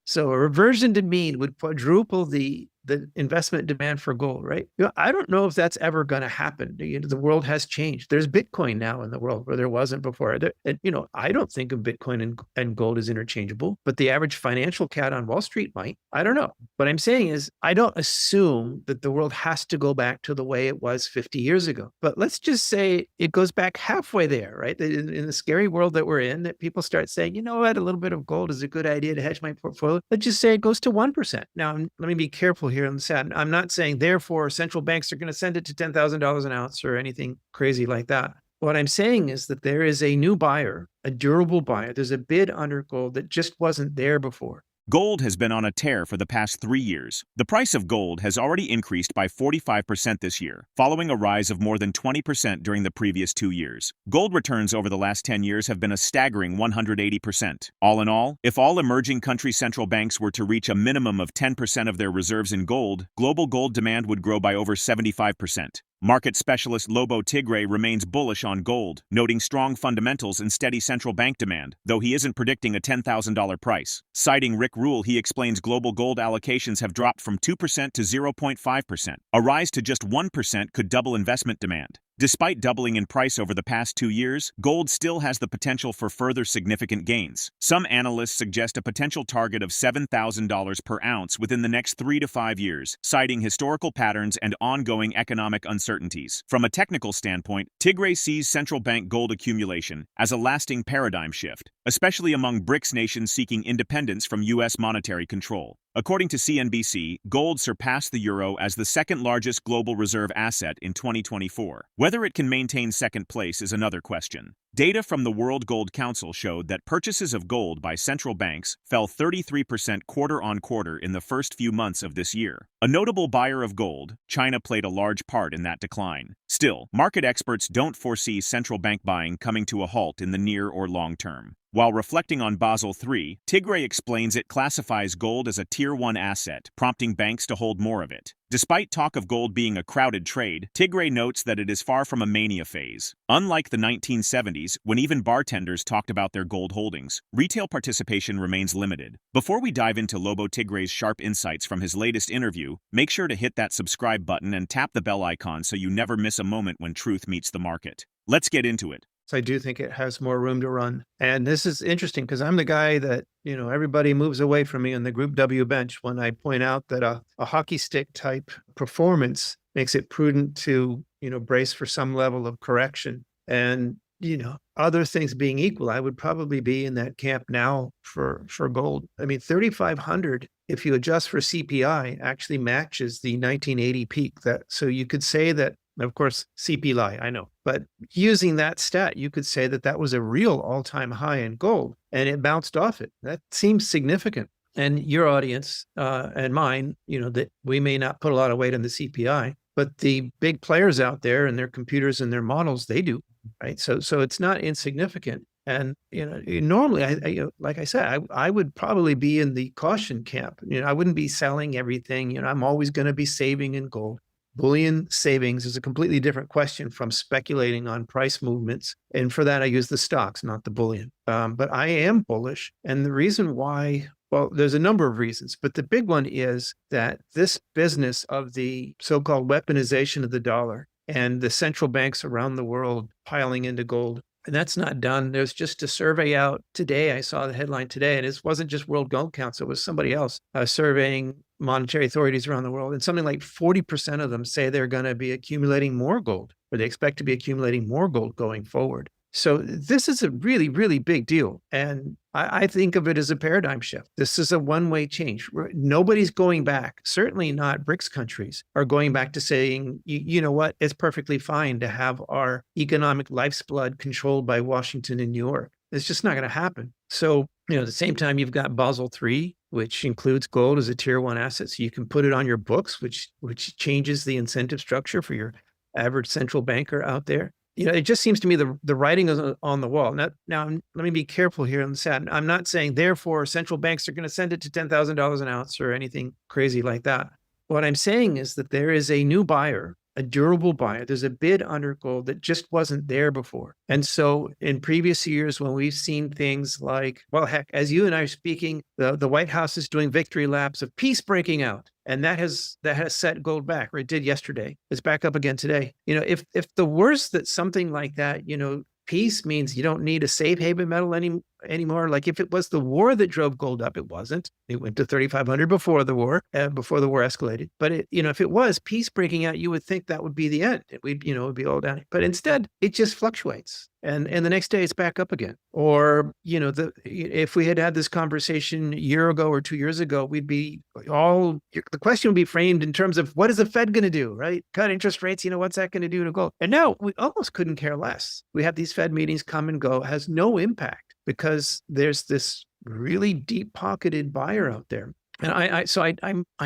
So a reversion to mean would quadruple the investment demand for gold, right? I don't know if that's ever going to happen. The world has changed. There's Bitcoin now in the world where there wasn't before. And, I don't think of Bitcoin and gold as interchangeable, but the average financial cat on Wall Street might. I don't know. What I'm saying is, I don't assume that the world has to go back to the way it was 50 years ago. But let's just say it goes back halfway there, right? In the scary world that we're in, that people start saying, you know what, a little bit of gold is a good idea to hedge my portfolio. Let's just say it goes to 1%. Now, let me be careful here on the side. I'm not saying, therefore, central banks are going to send it to $10,000 an ounce or anything crazy like that. What I'm saying is that there is a new buyer, a durable buyer. There's a bid under gold that just wasn't there before. Gold has been on a tear for the past 3 years. The price of gold has already increased by 45% this year, following a rise of more than 20% during the previous 2 years. Gold returns over the last 10 years have been a staggering 180%. All in all, if all emerging country central banks were to reach a minimum of 10% of their reserves in gold, global gold demand would grow by over 75%. Market specialist Lobo Tiggre remains bullish on gold, noting strong fundamentals and steady central bank demand, though he isn't predicting a $10,000 price. Citing Rick Rule, he explains global gold allocations have dropped from 2% to 0.5%. A rise to just 1% could double investment demand. Despite doubling in price over the past 2 years, gold still has the potential for further significant gains. Some analysts suggest a potential target of $7,000 per ounce within the next 3 to 5 years, citing historical patterns and ongoing economic uncertainties. From a technical standpoint, Tiggre sees central bank gold accumulation as a lasting paradigm shift, especially among BRICS nations seeking independence from U.S. monetary control. According to CNBC, gold surpassed the euro as the second largest global reserve asset in 2024. Whether it can maintain second place is another question. Data from the World Gold Council showed that purchases of gold by central banks fell 33% quarter-on-quarter in the first few months of this year. A notable buyer of gold, China played a large part in that decline. Still, market experts don't foresee central bank buying coming to a halt in the near or long term. While reflecting on Basel III, Tiggre explains it classifies gold as a Tier 1 asset, prompting banks to hold more of it. Despite talk of gold being a crowded trade, Tiggre notes that it is far from a mania phase. Unlike the 1970s, when even bartenders talked about their gold holdings, retail participation remains limited. Before we dive into LoboTiggre's sharp insights from his latest interview, make sure to hit that subscribe button and tap the bell icon so you never miss a moment when truth meets the market. Let's get into it. So I do think it has more room to run. And this is interesting because I'm the guy that, everybody moves away from me on the Group W bench when I point out that a hockey stick type performance makes it prudent to, brace for some level of correction. And, other things being equal, I would probably be in that camp now for gold. I mean, 3,500, if you adjust for CPI, actually matches the 1980 peak. So you could say that. Of course, CP lie, I know. But using that stat, you could say that that was a real all-time high in gold, and it bounced off it. That seems significant. And your audience and mine, that we may not put a lot of weight on the CPI, but the big players out there and their computers and their models, they do, right? So it's not insignificant. And, normally, like I said, I would probably be in the caution camp. I wouldn't be selling everything. I'm always going to be saving in gold. Bullion savings is a completely different question from speculating on price movements. And for that, I use the stocks, not the bullion. But I am bullish. And the reason why, well, there's a number of reasons, but the big one is that this business of the so-called weaponization of the dollar and the central banks around the world piling into gold, and that's not done. There's just a survey out today. I saw the headline today, and it wasn't just World Gold Council. It was somebody else surveying monetary authorities around the world. And something like 40% of them say they're going to be accumulating more gold, or they expect to be accumulating more gold going forward. So this is a really, really big deal. And I think of it as a paradigm shift. This is a one-way change. Nobody's going back. Certainly not BRICS countries are going back to saying, you know what, it's perfectly fine to have our economic life's blood controlled by Washington and New York. It's just not going to happen. So, at the same time, you've got Basel III, which includes gold as a Tier 1 asset. So you can put it on your books, which changes the incentive structure for your average central banker out there. It just seems to me the writing is on the wall. Now, let me be careful here on the side. I'm not saying, therefore, central banks are going to send it to $10,000 an ounce or anything crazy like that. What I'm saying is that there is a new buyer, a durable buyer. There's a bid under gold that just wasn't there before. And so in previous years, when we've seen things like, well, heck, as you and I are speaking, the White House is doing victory laps of peace breaking out. And that has set gold back, or it did yesterday. It's back up again today. If the worst that something like that, peace means you don't need a safe haven metal anymore. Like if it was the war that drove gold up, it wasn't. It went to 3,500 before the war escalated. But if it was peace breaking out, you would think that would be the end. It would be all down. But instead, it just fluctuates. And the next day it's back up again. Or, if we had this conversation a year ago or 2 years ago, the question would be framed in terms of what is the Fed going to do, right? Cut interest rates, what's that going to do to gold? And now we almost couldn't care less. We have these Fed meetings come and go, has no impact because there's this really deep pocketed buyer out there. And I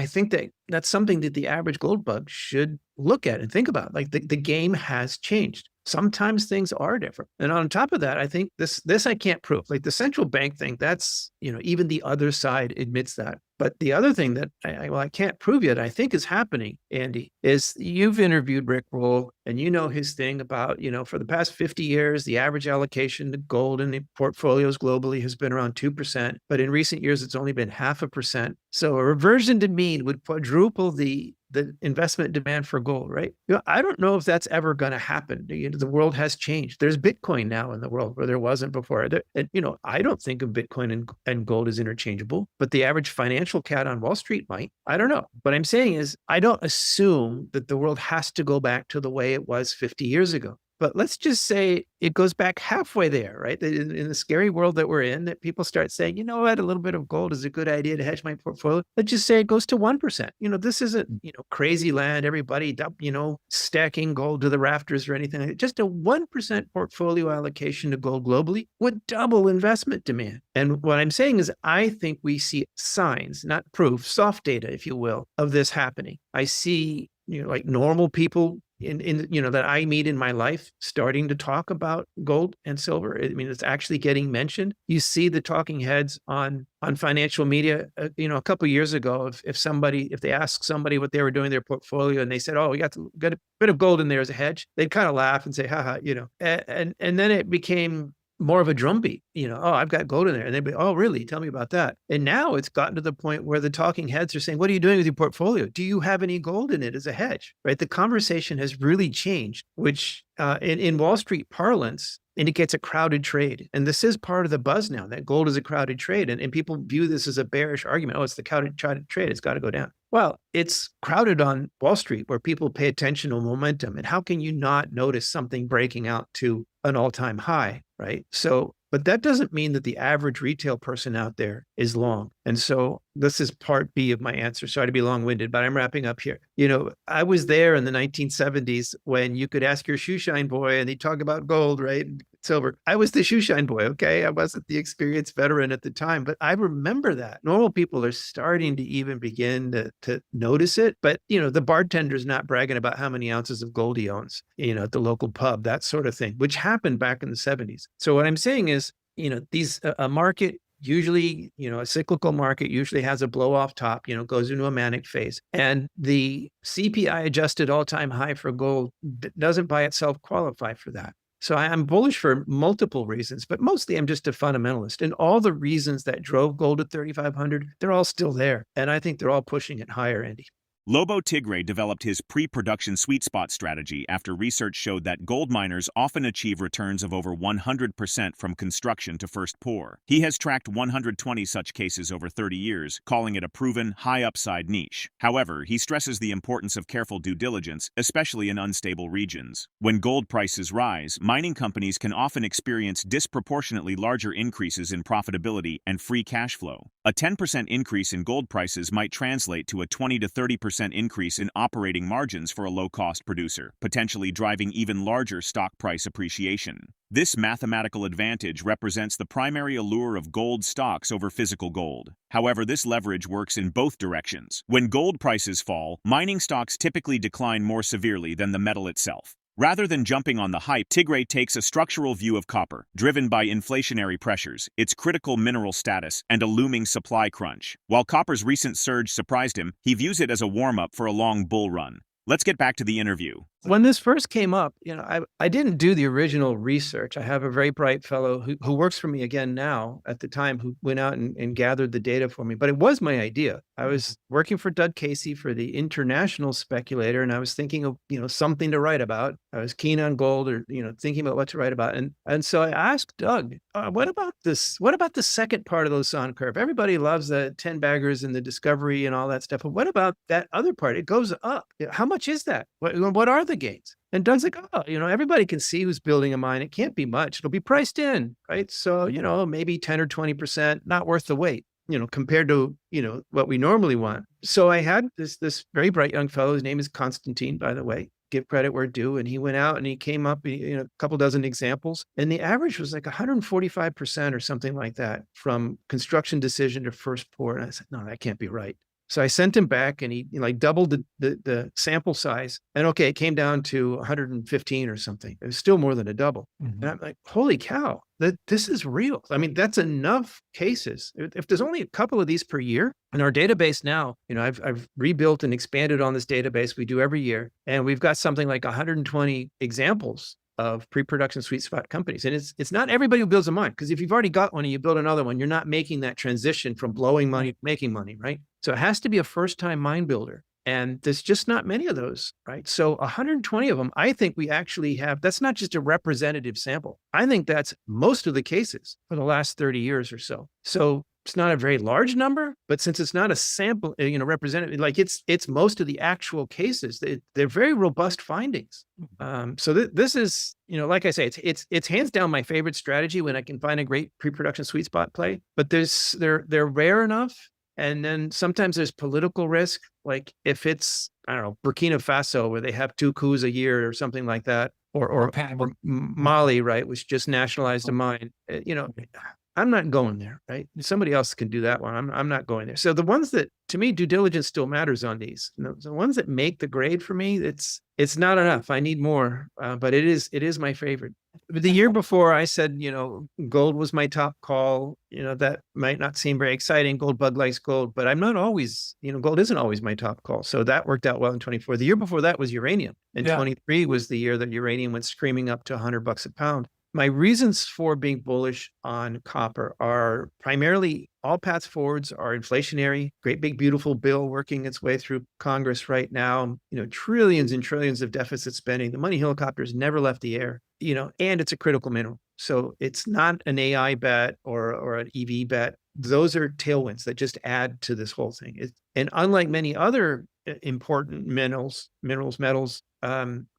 think that's something that the average gold bug should look at and think about. Like the game has changed. Sometimes things are different. And on top of that, I think this I can't prove. Like the central bank thing, that's, even the other side admits that. But the other thing that I can't prove yet, I think is happening, Andy, is you've interviewed Rick Rule and you know his thing about, for the past 50 years, the average allocation to gold in the portfolios globally has been around 2%. But in recent years, it's only been 0.5%. So a reversion to mean would quadruple the investment demand for gold, right? I don't know if that's ever going to happen. The world has changed. There's Bitcoin now in the world where there wasn't before. And, I don't think of Bitcoin and gold as interchangeable, but the average financial cat on Wall Street might. I don't know. What I'm saying is I don't assume that the world has to go back to the way it was 50 years ago. But let's just say it goes back halfway there, right? In the scary world that we're in, that people start saying, you know what, a little bit of gold is a good idea to hedge my portfolio. Let's just say it goes to 1%. This isn't, crazy land, everybody, stacking gold to the rafters or anything like that. Just a 1% portfolio allocation to gold globally would double investment demand. And what I'm saying is I think we see signs, not proof, soft data, if you will, of this happening. I see, like normal people that I meet in my life starting to talk about gold and silver. It's actually getting mentioned. You see the talking heads on financial media. A couple of years ago, if they asked somebody what they were doing in their portfolio and they said, "Oh, we got a bit of gold in there as a hedge," they'd kind of laugh and say, "Haha," and then it became more of a drumbeat, "Oh, I've got gold in there." And they'd be, "Oh, really? Tell me about that." And now it's gotten to the point where the talking heads are saying, "What are you doing with your portfolio? Do you have any gold in it as a hedge?" Right? The conversation has really changed, which in Wall Street parlance indicates a crowded trade. And this is part of the buzz now, that gold is a crowded trade. And people view this as a bearish argument. Oh, it's the crowded trade. It's got to go down. Well, it's crowded on Wall Street where people pay attention to momentum. And how can you not notice something breaking out to an all-time high, right? So, but that doesn't mean that the average retail person out there is long. And so this is part B of my answer. Sorry to be long-winded, but I'm wrapping up here. I was there in the 1970s when you could ask your shoe shine boy and he'd talk about gold, right? Silver. I was the shoe shine boy, okay? I wasn't the experienced veteran at the time, but I remember that. Normal people are starting to even begin to notice it. But, the bartender's not bragging about how many ounces of gold he owns, at the local pub, that sort of thing, which happened back in the 70s. So what I'm saying is, a market usually, a cyclical market usually has a blow off top, goes into a manic phase. And the CPI adjusted all-time high for gold doesn't by itself qualify for that. So I'm bullish for multiple reasons, but mostly I'm just a fundamentalist. And all the reasons that drove gold to 3,500, they're all still there. And I think they're all pushing it higher, Andy. Lobo Tiggre developed his pre-production sweet spot strategy after research showed that gold miners often achieve returns of over 100% from construction to first pour. He has tracked 120 such cases over 30 years, calling it a proven, high-upside niche. However, he stresses the importance of careful due diligence, especially in unstable regions. When gold prices rise, mining companies can often experience disproportionately larger increases in profitability and free cash flow. A 10% increase in gold prices might translate to a 20 to 30% increase in operating margins for a low-cost producer, potentially driving even larger stock price appreciation. This mathematical advantage represents the primary allure of gold stocks over physical gold. However, this leverage works in both directions. When gold prices fall, mining stocks typically decline more severely than the metal itself. Rather than jumping on the hype, Tiggre takes a structural view of copper, driven by inflationary pressures, its critical mineral status, and a looming supply crunch. While copper's recent surge surprised him, he views it as a warm-up for a long bull run. Let's get back to the interview. When this first came up, I didn't do the original research. I have a very bright fellow who works for me again now at the time, who went out and gathered the data for me. But it was my idea. I was working for Doug Casey for the International Speculator, and I was thinking of, something to write about. I was keen on gold, or, thinking about what to write about. And so I asked Doug, what about this? What about the second part of the Lassonde curve? Everybody loves the 10 baggers and the discovery and all that stuff. But what about that other part? It goes up. How much is that? What are the gains? And Doug's like, everybody can see who's building a mine. It can't be much. It'll be priced in, right? So, maybe 10 or 20%, not worth the wait, compared to, what we normally want. So I had this very bright young fellow. His name is Constantine, by the way. Give credit where due. And he went out and he came up, a couple dozen examples. And the average was like 145% or something like that from construction decision to first pour. And I said, no, that can't be right. So I sent him back, and he doubled the sample size. And okay, it came down to 115 or something. It was still more than a double. And I'm like, holy cow, this is real. I mean, that's enough cases. If there's only a couple of these per year in our database now, I've rebuilt and expanded on this database we do every year. And we've got something like 120 examples of pre-production sweet spot companies. And it's not everybody who builds a mine, because if you've already got one and you build another one, you're not making that transition from blowing money to making money, right? So it has to be a first-time mine builder. And there's just not many of those, right? So 120 of them, I think we actually have, that's not just a representative sample. I think that's most of the cases for the last 30 years or so. So it's not a very large number, but since it's not a sample, representative, like it's most of the actual cases, they're very robust findings. So this is, like I say, it's hands down my favorite strategy when I can find a great pre-production sweet spot play, but they're rare enough. And then sometimes there's political risk. Like if it's, I don't know, Burkina Faso, where they have 2 coups a year or something like that, or Mali, right, which just nationalized a mine, I'm not going there, right? Somebody else can do that one. I'm not going there. So the ones that, to me, due diligence still matters on these. The ones that make the grade for me, it's not enough. I need more, but it is my favorite. The year before, I said, gold was my top call. That might not seem very exciting. Gold bug likes gold, but I'm not always, gold isn't always my top call. So that worked out well in 24. The year before that was uranium. And 23 was the year that uranium went screaming up to $100 a pound. My reasons for being bullish on copper are primarily all paths forwards are inflationary. Great big beautiful bill working its way through Congress right now. Trillions and trillions of deficit spending. The money helicopters never left the air. And it's a critical mineral. So it's not an AI bet or an EV bet. Those are tailwinds that just add to this whole thing. And unlike many other important metals,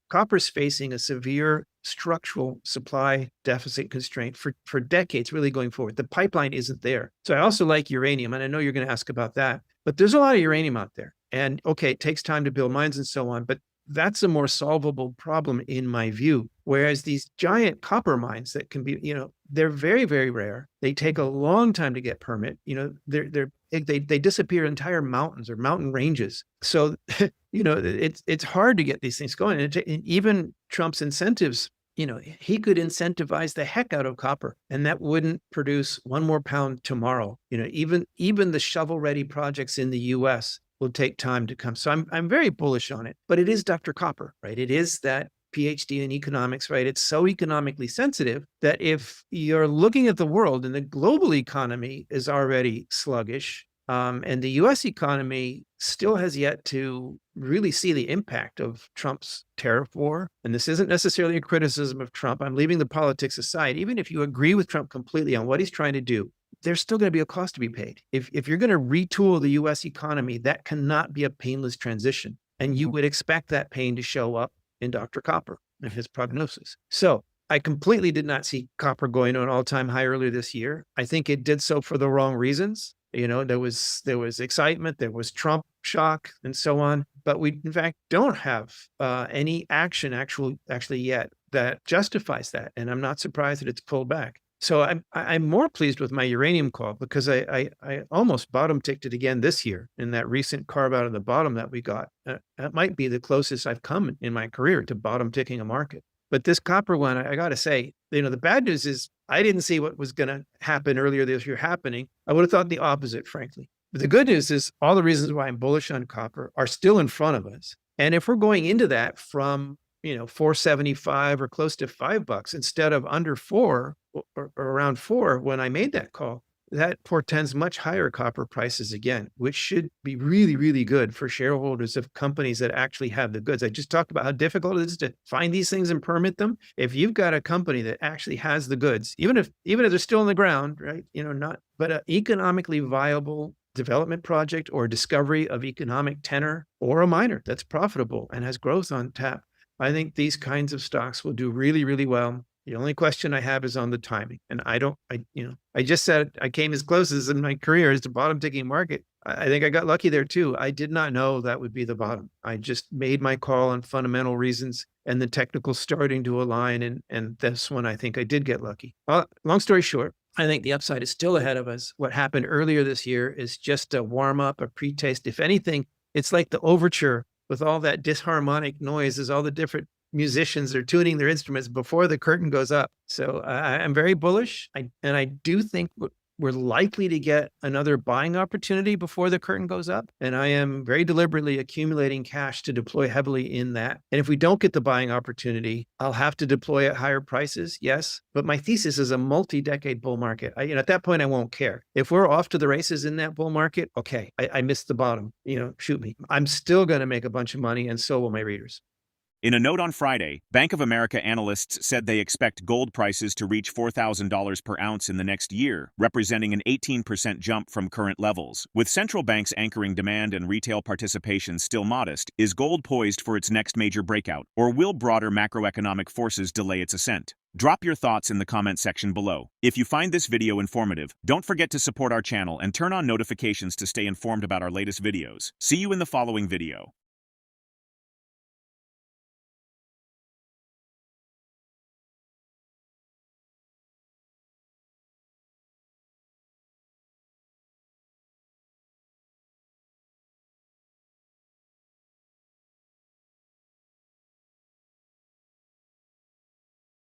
copper is facing a severe structural supply deficit constraint for decades, really going forward. The pipeline isn't there. So I also like uranium, and I know you're going to ask about that, but there's a lot of uranium out there. And okay, it takes time to build mines and so on, but that's a more solvable problem in my view. Whereas these giant copper mines that can be, they're very, very rare. They take a long time to get permit. They disappear entire mountains or mountain ranges. So, it's hard to get these things going. And even Trump's incentives, he could incentivize the heck out of copper, and that wouldn't produce 1 more pound tomorrow. Even the shovel-ready projects in the U.S. will take time to come. So I'm very bullish on it, but it is Dr. Copper, right? It is that PhD in economics, right? It's so economically sensitive that if you're looking at the world and the global economy is already sluggish, and the US economy still has yet to really see the impact of Trump's tariff war. And this isn't necessarily a criticism of Trump. I'm leaving the politics aside. Even if you agree with Trump completely on what he's trying to do, there's still going to be a cost to be paid. If you're going to retool the US economy, that cannot be a painless transition. And you would expect that pain to show up in Dr. Copper and his prognosis. So I completely did not see copper going to an all-time high earlier this year. I think it did so for the wrong reasons. There was excitement, there was Trump shock and so on, but we in fact don't have any action actually yet that justifies that. And I'm not surprised that it's pulled back. So I'm more pleased with my uranium call because I almost bottom ticked it again this year in that recent carve out of the bottom that we got. That might be the closest I've come in my career to bottom ticking a market. But this copper one, I got to say, the bad news is I didn't see what was going to happen earlier this year happening. I would have thought the opposite, frankly. But the good news is all the reasons why I'm bullish on copper are still in front of us. And if we're going into that from, 475 or close to $5 instead of under 4 or around 4 when I made that call, that portends much higher copper prices again, which should be really, really good for shareholders of companies that actually have the goods. I just talked about how difficult it is to find these things and permit them. If you've got a company that actually has the goods, even if they're still on the ground, right? But an economically viable development project or discovery of economic tenor, or a miner that's profitable and has growth on tap, I think these kinds of stocks will do really, really well. The only question I have is on the timing. And I just said I came as close as in my career as the bottom ticking market. I think I got lucky there too. I did not know that would be the bottom. I just made my call on fundamental reasons and the technical starting to align. And this one, I think I did get lucky. Well, long story short, I think the upside is still ahead of us. What happened earlier this year is just a warm up, a pre-taste. If anything, it's like the overture with all that disharmonic noise as all the different musicians are tuning their instruments before the curtain goes up. So I'm very bullish. I do think we're likely to get another buying opportunity before the curtain goes up. And I am very deliberately accumulating cash to deploy heavily in that. And if we don't get the buying opportunity, I'll have to deploy at higher prices. Yes. But my thesis is a multi-decade bull market. At that point, I won't care. If we're off to the races in that bull market, okay, I missed the bottom, shoot me. I'm still going to make a bunch of money, and so will my readers. In a note on Friday, Bank of America analysts said they expect gold prices to reach $4,000 per ounce in the next year, representing an 18% jump from current levels. With central banks anchoring demand and retail participation still modest, is gold poised for its next major breakout, or will broader macroeconomic forces delay its ascent? Drop your thoughts in the comment section below. If you find this video informative, don't forget to support our channel and turn on notifications to stay informed about our latest videos. See you in the following video.